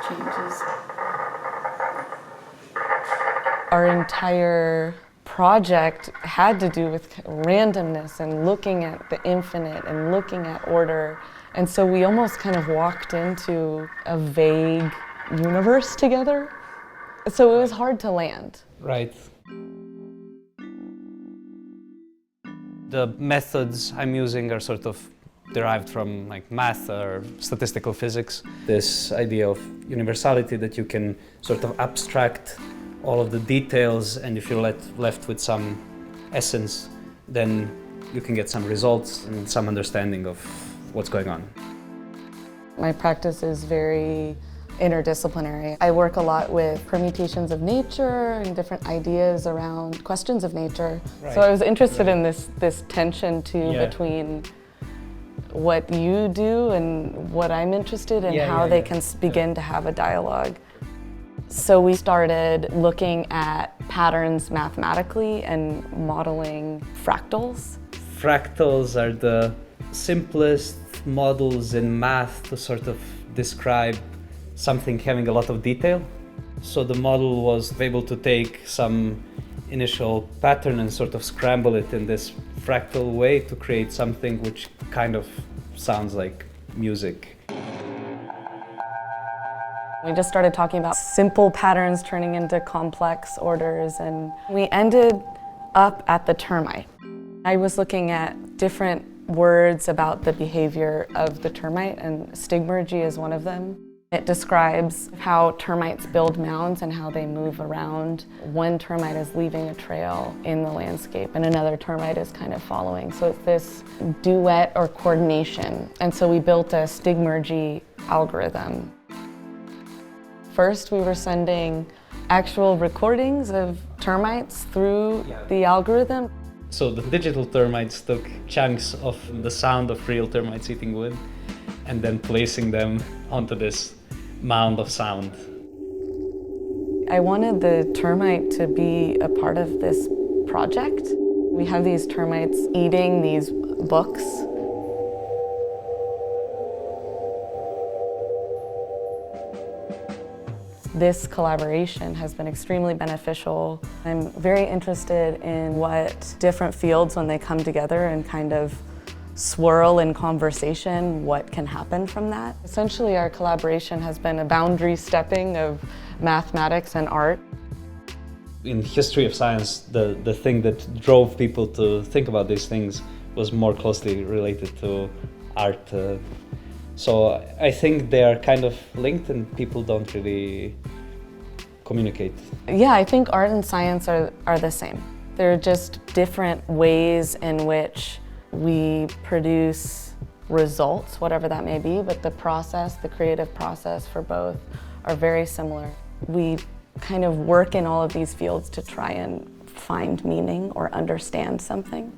changes. Our entire project had to do with randomness and looking at the infinite and looking at order. And so we almost kind of walked into a vague universe together. So it was hard to land. Right. The methods I'm using are sort of derived from like math or statistical physics. This idea of universality, that you can sort of abstract all of the details, and if you're left with some essence, then you can get some results and some understanding of what's going on. My practice is very interdisciplinary. I work a lot with permutations of nature and different ideas around questions of nature. Right. So I was interested in this tension too between what you do and what I'm interested in, how they can begin to have a dialogue. So we started looking at patterns mathematically and modeling fractals. Fractals are the simplest models in math to sort of describe something having a lot of detail. So the model was able to take some initial pattern and sort of scramble it in this fractal way to create something which kind of sounds like music. We just started talking about simple patterns turning into complex orders, and we ended up at the termite. I was looking at different words about the behavior of the termite, and stigmergy is one of them. It describes how termites build mounds and how they move around. One termite is leaving a trail in the landscape and another termite is kind of following. So it's this duet or coordination. And so we built a stigmergy algorithm. First, we were sending actual recordings of termites through the algorithm. So the digital termites took chunks of the sound of real termites eating wood and then placing them onto this mound of sound. I wanted the termite to be a part of this project. We have these termites eating these books. This collaboration has been extremely beneficial. I'm very interested in what different fields, when they come together and kind of swirl in conversation, what can happen from that. Essentially, our collaboration has been a boundary stepping of mathematics and art. In history of science, the thing that drove people to think about these things was more closely related to art. So I think they are kind of linked and people don't really communicate. Yeah, I think art and science are the same. They're just different ways in which we produce results, whatever that may be, but the process, the creative process for both are very similar. We kind of work in all of these fields to try and find meaning or understand something.